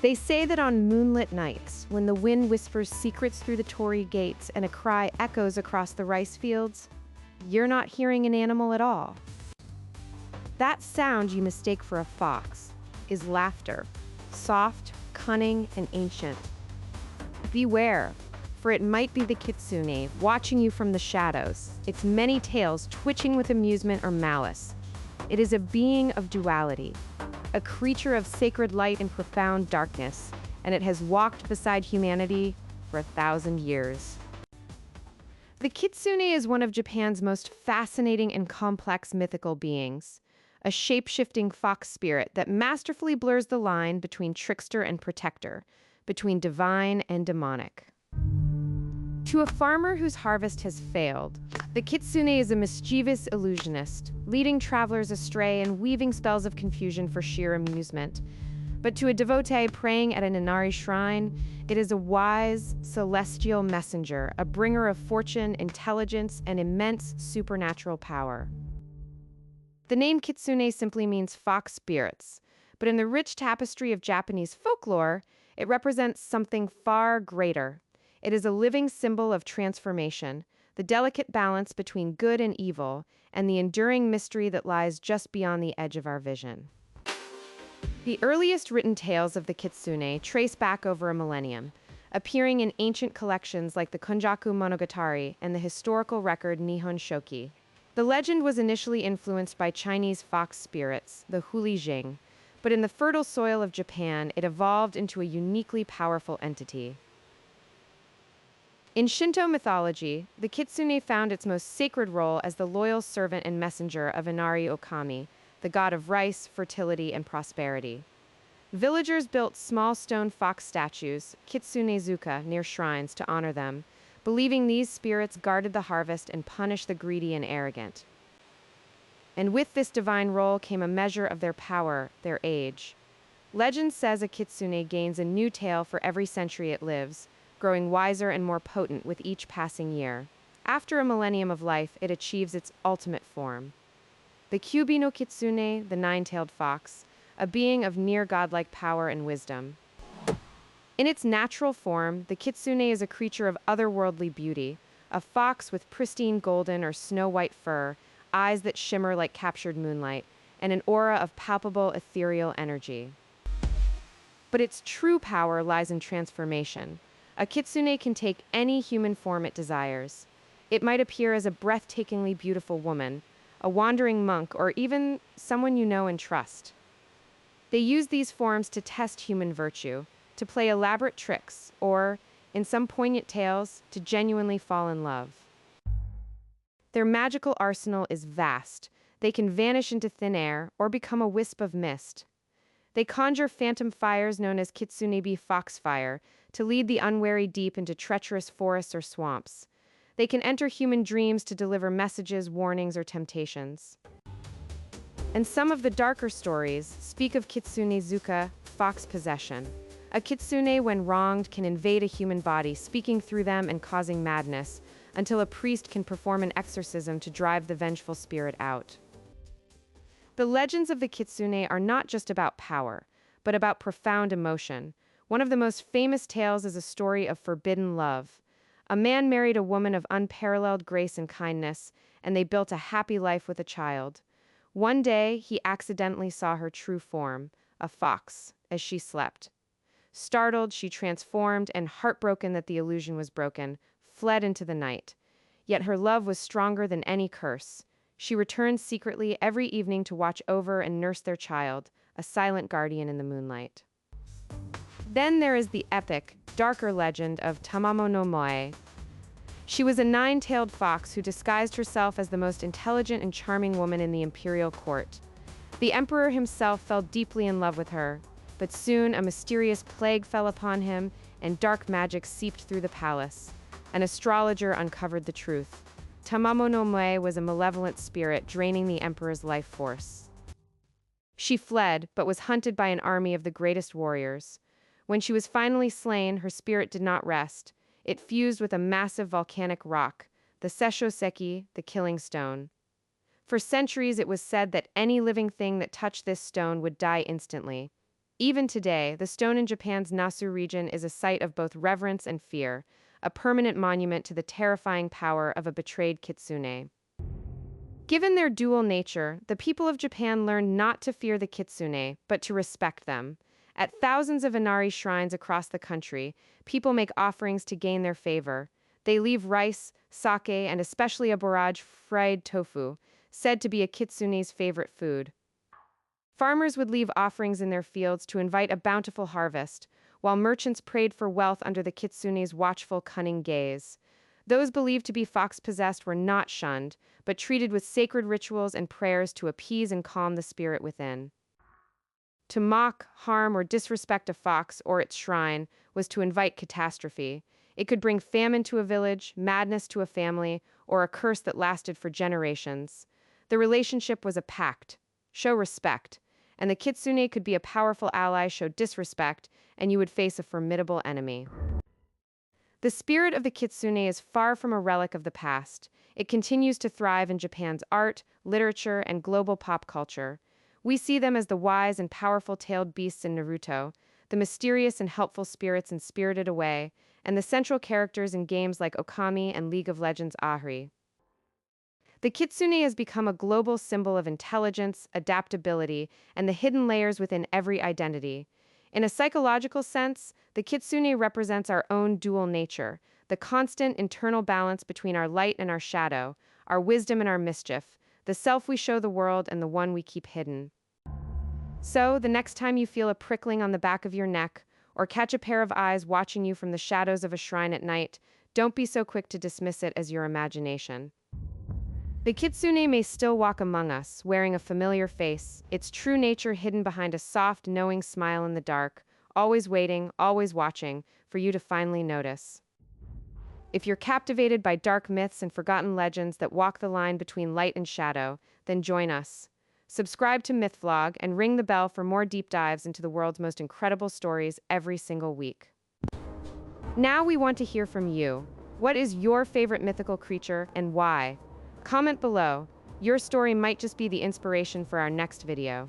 They say that on moonlit nights, when the wind whispers secrets through the torii gates and a cry echoes across the rice fields, you're not hearing an animal at all. That sound you mistake for a fox is laughter, soft, cunning, and ancient. Beware, for it might be the Kitsune watching you from the shadows, its many tails twitching with amusement or malice. It is a being of duality, a creature of sacred light and profound darkness, and it has walked beside humanity for 1,000 years. The Kitsune is one of Japan's most fascinating and complex mythical beings, a shape-shifting fox spirit that masterfully blurs the line between trickster and protector, between divine and demonic. To a farmer whose harvest has failed, the Kitsune is a mischievous illusionist, leading travelers astray and weaving spells of confusion for sheer amusement. But to a devotee praying at an Inari shrine, it is a wise, celestial messenger, a bringer of fortune, intelligence, and immense supernatural power. The name Kitsune simply means fox spirits, but in the rich tapestry of Japanese folklore, it represents something far greater. It is a living symbol of transformation, the delicate balance between good and evil, and the enduring mystery that lies just beyond the edge of our vision. The earliest written tales of the Kitsune trace back over a millennium, appearing in ancient collections like the Konjaku Monogatari and the historical record Nihon Shoki. The legend was initially influenced by Chinese fox spirits, the Hulijing, but in the fertile soil of Japan, it evolved into a uniquely powerful entity. In Shinto mythology, the Kitsune found its most sacred role as the loyal servant and messenger of Inari Okami, the god of rice, fertility, and prosperity. Villagers built small stone fox statues, Kitsune-zuka, near shrines to honor them, believing these spirits guarded the harvest and punished the greedy and arrogant. And with this divine role came a measure of their power, their age. Legend says a Kitsune gains a new tail for every century it lives, growing wiser and more potent with each passing year. After a millennium of life, it achieves its ultimate form. The Kyubi no Kitsune, the nine-tailed fox, a being of near godlike power and wisdom. In its natural form, the Kitsune is a creature of otherworldly beauty, a fox with pristine golden or snow-white fur, eyes that shimmer like captured moonlight, and an aura of palpable ethereal energy. But its true power lies in transformation. A Kitsune can take any human form it desires. It might appear as a breathtakingly beautiful woman, a wandering monk, or even someone you know and trust. They use these forms to test human virtue, to play elaborate tricks, or, in some poignant tales, to genuinely fall in love. Their magical arsenal is vast. They can vanish into thin air or become a wisp of mist. They conjure phantom fires known as Kitsunebi foxfire to lead the unwary deep into treacherous forests or swamps. They can enter human dreams to deliver messages, warnings, or temptations. And some of the darker stories speak of Kitsune-zuka, fox possession. A kitsune, when wronged, can invade a human body, speaking through them and causing madness, until a priest can perform an exorcism to drive the vengeful spirit out. The legends of the Kitsune are not just about power, but about profound emotion. One of the most famous tales is a story of forbidden love. A man married a woman of unparalleled grace and kindness, and they built a happy life with a child. One day, he accidentally saw her true form, a fox, as she slept. Startled, she transformed, and heartbroken that the illusion was broken, fled into the night. Yet her love was stronger than any curse. She returned secretly every evening to watch over and nurse their child, a silent guardian in the moonlight. Then there is the epic, darker legend of Tamamo no Moe. She was a nine-tailed fox who disguised herself as the most intelligent and charming woman in the imperial court. The emperor himself fell deeply in love with her, but soon a mysterious plague fell upon him and dark magic seeped through the palace. An astrologer uncovered the truth. Tamamo no Moe was a malevolent spirit draining the emperor's life force. She fled, but was hunted by an army of the greatest warriors. When she was finally slain, her spirit did not rest. It fused with a massive volcanic rock, the Seshoseki, the killing stone. For centuries it was said that any living thing that touched this stone would die instantly. Even today, the stone in Japan's Nasu region is a site of both reverence and fear, a permanent monument to the terrifying power of a betrayed kitsune. Given their dual nature, the people of Japan learned not to fear the kitsune, but to respect them. At thousands of Inari shrines across the country, people make offerings to gain their favor. They leave rice, sake, and especially a borage fried tofu, said to be a kitsune's favorite food. Farmers would leave offerings in their fields to invite a bountiful harvest, while merchants prayed for wealth under the kitsune's watchful, cunning gaze. Those believed to be fox-possessed were not shunned, but treated with sacred rituals and prayers to appease and calm the spirit within. To mock, harm, or disrespect a fox or its shrine was to invite catastrophe. It could bring famine to a village, madness to a family, or a curse that lasted for generations. The relationship was a pact. Show respect. And the kitsune could be a powerful ally, show disrespect, and you would face a formidable enemy. The spirit of the kitsune is far from a relic of the past. It continues to thrive in Japan's art, literature, and global pop culture. We see them as the wise and powerful tailed beasts in Naruto, the mysterious and helpful spirits in Spirited Away, and the central characters in games like Okami and League of Legends Ahri. The kitsune has become a global symbol of intelligence, adaptability, and the hidden layers within every identity. In a psychological sense, the kitsune represents our own dual nature, the constant internal balance between our light and our shadow, our wisdom and our mischief, the self we show the world and the one we keep hidden. So, the next time you feel a prickling on the back of your neck, or catch a pair of eyes watching you from the shadows of a shrine at night, don't be so quick to dismiss it as your imagination. The kitsune may still walk among us, wearing a familiar face, its true nature hidden behind a soft, knowing smile in the dark, always waiting, always watching, for you to finally notice. If you're captivated by dark myths and forgotten legends that walk the line between light and shadow, then join us. Subscribe to MythVlog and ring the bell for more deep dives into the world's most incredible stories every single week. Now we want to hear from you. What is your favorite mythical creature and why? Comment below. Your story might just be the inspiration for our next video.